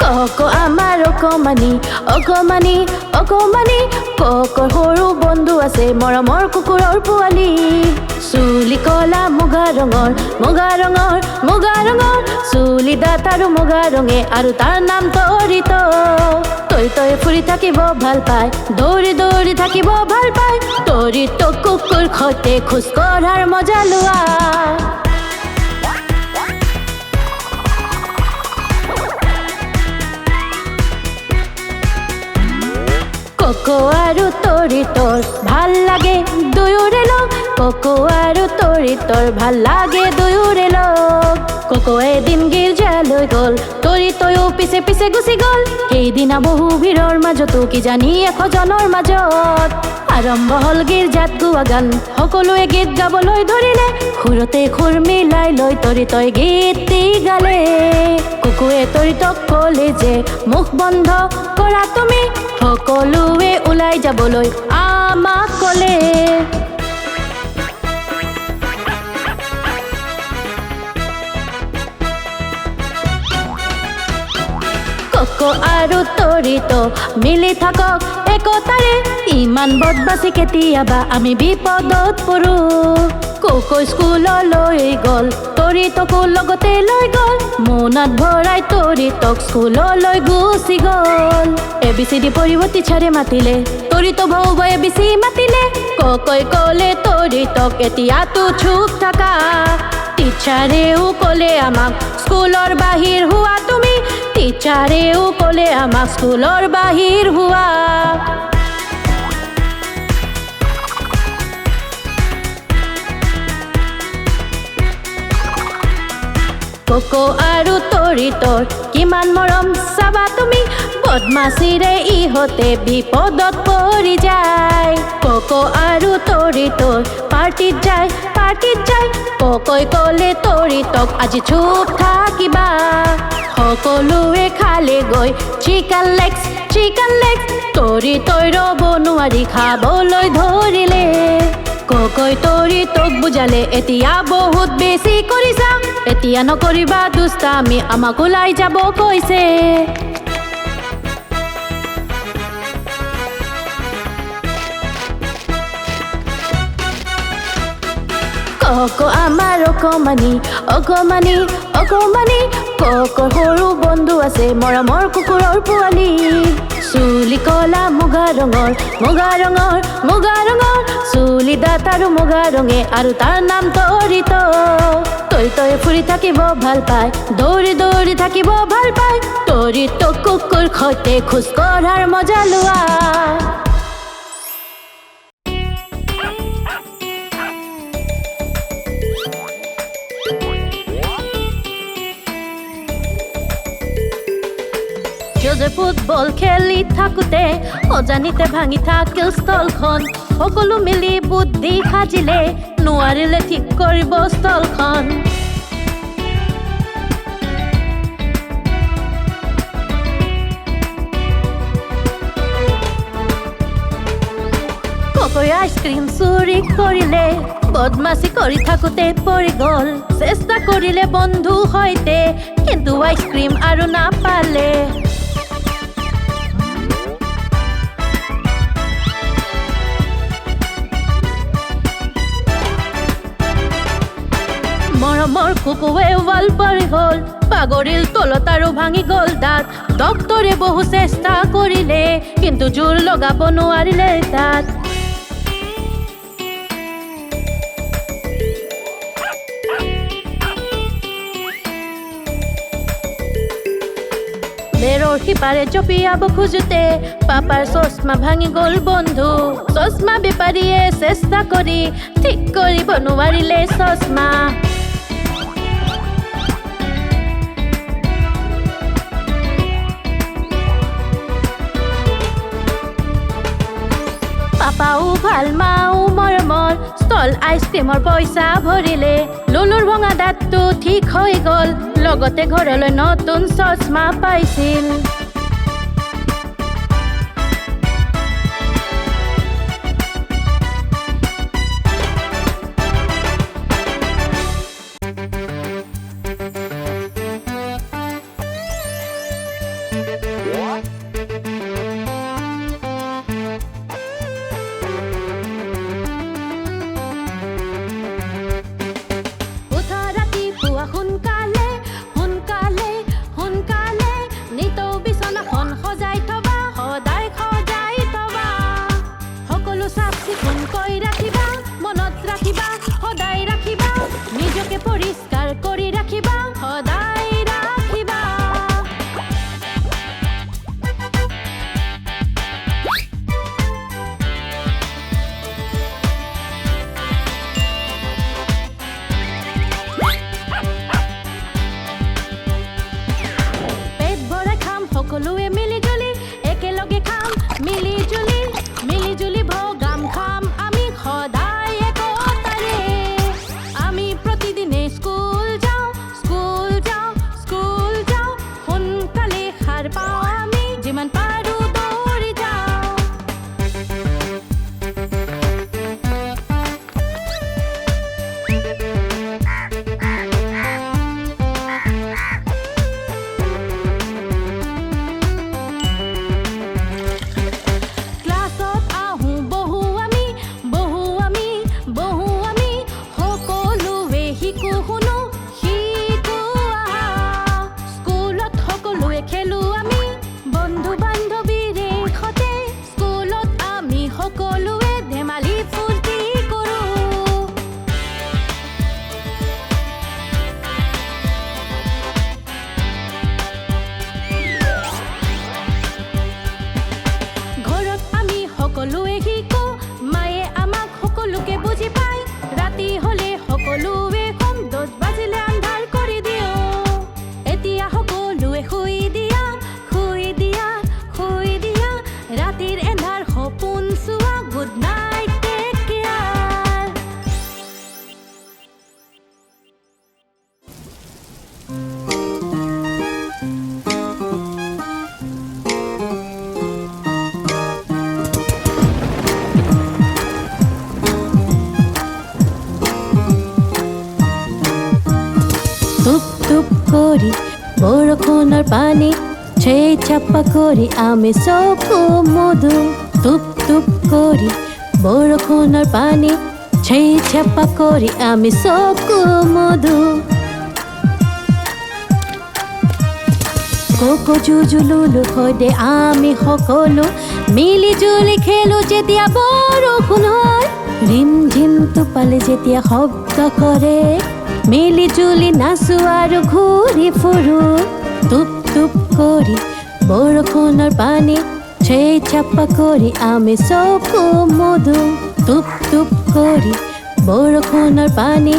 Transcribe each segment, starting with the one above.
Coco amar okomani, okomani, okomani. Cocoৰ সৰু বন্ধু আছে মৰমৰ কুকুৰৰ পোৱালি চুলি কলা মুগা ৰঙৰ মুগা ৰঙৰ মুগা ৰঙৰ চুলি দাঁত আৰু মুগা ৰঙে আৰু তাৰ নাম তৰিত তই তই ফুৰি থাকিব ভাল পায় দৌৰি দৌৰি থাকিব ভাল পায় তৰিত কুকুৰ সৈতে খোজ কঢ়াৰ মজা লোৱা Coco আৰু তৰিতৰ ভাল লাগে দুয়োৰে লগ Coco আৰু তৰিতৰ ভাল লাগে দুয়োৰে লগ Coco এদিন গীৰ্জালৈ গ'ল তৰিতয়ো পিছে পিছে গুচি গ'ল সেইদিনা বহু ভিৰৰ মাজতো কি জানি এশজনৰ মাজত আৰম্ভ হ'ল গীৰ্জাত গোৱা গান সকলোৱে গীত গাবলৈ ধৰিলে সুৰতে সুৰ মিলাই লৈ তৰিতই গীত গালে কুকুৰে তৰিতক ক'লে যে মুখ বন্ধ কৰা তুমি সকলোৱে ওলাই যাবলৈ আমাক ক'লে Coco আৰু তৰিত মিলি থাকক একতাৰে ইমান বদমাছি কেতিয়াবা আমি বিপদত পৰো Coco স্কুললৈ গ'ল তৰিতকো লগতে লৈ গ'ল মোনাত ভৰাই তৰিতক স্কুললৈ গুচি গ'ল ABCD পঢ়িব টিচাৰে মাতিলে তৰিত ভৌব ABC মাতিলে Cocoই ক'লে তৰিতক এতিয়াতো চুপ থাকা টিচাৰেও ক'লে আমাক স্কুলৰ বাহিৰ হোৱা তুমি টিচাৰেও ক'লে আমাক স্কুলৰ বাহিৰ হোৱা Coco আৰু তৰিতৰ কিমান মৰম চাবা তুমি বদমাছিৰে ইহঁতে বিপদত পৰি যায় Coco আৰু তৰিতৰ পাৰ্টিত যায় Cocoই ক'লে তৰিতক আজি চুপ থাকিবা সকলোৱে খালে গৈ চিকেন লেগছ তৰিতই ৰ'ব নোৱাৰি খাবলৈ ধৰিলে Cocoই তৰিতক বুজালে এতিয়া বহুত বেছি কৰিছা এতিয়া নকৰিবা দুষ্টামি আমাক ওলাই যাব কৈছে Coco আমাৰ অকমানি অকমানি অকমানি Cocoৰ সৰু বন্ধু আছে মৰমৰ কুকুৰৰ পোৱালি চুলি কলা মুগা ৰঙৰ মুগা ৰঙৰ মুগা ৰঙৰ চুলি দাঁত আৰু মুগা ৰঙে আৰু তাৰ নাম তৰিত তই তই ফুৰি থাকিব ভাল পায় দৌৰি দৌৰি থাকিব ভাল পায় তৰিত কুকুৰ সৈতে খোজ কঢ়াৰ মজা লোৱা ফুটবল খেলি থাকোতে অজানিতে ভাঙি থাকিল স্থলখন সকলো মিলি বুদ্ধি সাজিলে নোৱাৰিলে ঠিক কৰিব স্থলখন Cocoই আইচক্ৰীম চুৰি কৰিলে বদমাছি কৰি থাকোতে পৰি গ'ল চেষ্টা কৰিলে বন্ধু সৈতে কিন্তু আইচক্ৰীম আৰু নাপালে মৰমৰ কুকুৱে ৱাল পাৰি গ'ল পাগৰিল তলত আৰু ভাঙি গ'ল দাঁত ডক্তৰে বহু চেষ্টা কৰিলে কিন্তু জোৰ লগাব নোৱাৰিলে তাত বেৰৰ সিপাৰে জপিয়াব খোজোতে পাপাৰ চশমা ভাঙি গ'ল বন্ধু চশমা বেপাৰীয়ে চেষ্টা কৰি ঠিক কৰিব নোৱাৰিলে চশমা পাপাও ভাল মাও মৰমৰ ষ্টল আইচক্ৰীমৰ পইচা ভৰিলে লুলুৰ ভঙা দাঁতটো ঠিক হৈ গ'ল লগতে ঘৰলৈ নতুন চশমা পাইছিল টুপ টুপ কৰি বৰষুণৰ পানী চেই চাপা কৰি আমি চকু মুদো টুপ টুপ কৰি বৰষুণৰ পানী চেই চাপা কৰি আমি চকু মুদো কোকো জুজু লুলু সৈতে আমি সকলো মিলি জুলি খেলো যেতিয়া বৰষুণ হয় ৰিম ঝিম টোপালে যেতিয়া শব্দ কৰে মিলি জুলি নাচো আৰু ঘূৰি ফুৰো টুপ টুপ কৰি বৰষুণৰ পানী চেই চাপা কৰি আমি চকু মুদো টুপ টুপ কৰি বৰষুণৰ পানী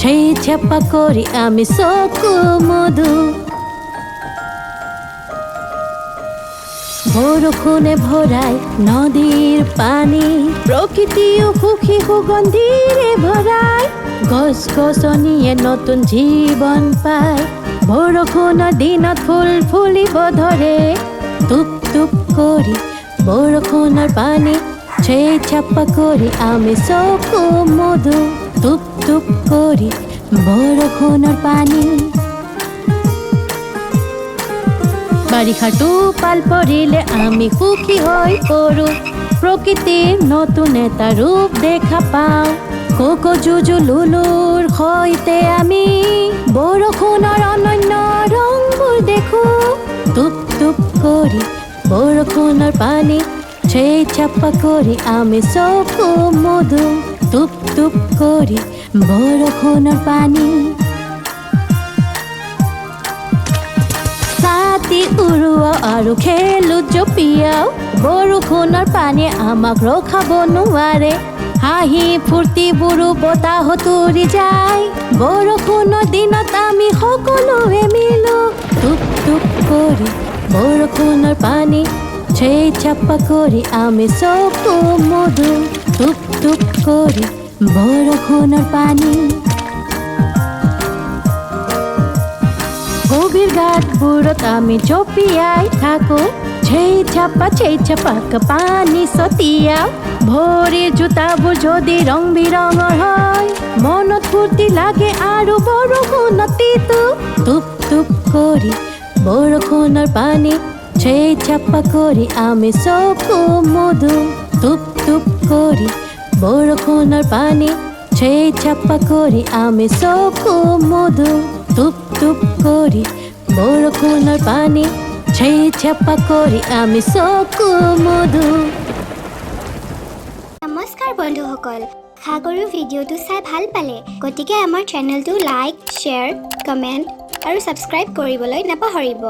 চেই চাপা কৰি আমি চকু মুদো বৰষুণে ভৰাই নদীৰ পানী প্ৰকৃতিও সুখী সুগন্ধিৰে ভৰাই গছ গছনিয়ে নতুন জীৱন পায় বৰষুণৰ দিনত ফুল ফুলিব ধৰে টুপ টুপ কৰি বৰষুণৰ পানী চেই চাপা কৰি আমি চকু মুদো টুপ টুপ কৰি বৰষুণৰ পানী বাৰিষাৰ টোপাল পৰিলে আমি সুখী হৈ পৰো প্ৰকৃতিৰ নতুন এটা ৰূপ দেখা পাওঁ কোকো জুজু লুলুৰ সৈতে আমি বৰষুণৰ অনন্য ৰংবোৰ দেখো টুপ টুপ কৰি বৰষুণৰ পানী চেই চাপা কৰি আমি চকু মুদো টুপ টুপ কৰি বৰষুণৰ পানী ছাতি উৰুৱাও আৰু খেলো জঁপিয়াও বৰষুণৰ পানীয়ে আমাক ৰখাব নোৱাৰে হাঁহি ফূৰ্তিবোৰো বতাহত উৰি যায় বৰষুণৰ দিনত আমি সকলোৱে মিলো টুপ টুপ কৰি বৰষুণৰ পানী চেই চাপা কৰি আমি চকু মুদো টুপ টুপ কৰি বৰষুণৰ পানী গভীৰ গাঁতবোৰত আমি জঁপিয়াই থাকো চেই চাপাক পানী ছটিয়াও ভৰিৰ জোতাবোৰ যদি ৰং বিৰঙৰ হয় মনত ফূৰ্তি লাগে আৰু বৰষুণত তিতো টুপ টুপ কৰি বৰষুণৰ পানী চেই চাপা কৰি আমি চকু মুদো টুপ টুপ কৰি বৰষুণৰ পানী চেই চাপা কৰি আমি চকু মুদো টুপ টুপ কৰি বৰষুণৰ পানী চেই চাপা কৰি আমি চকু মুদো নমস্কাৰ বন্ধুসকল সাগৰৰ ভিডিঅ'টো চাই ভাল পালে গতিকে আমাৰ চেনেলটো লাইক শ্বেয়াৰ কমেণ্ট আৰু ছাবস্ক্ৰাইব কৰিবলৈ নাপাহৰিব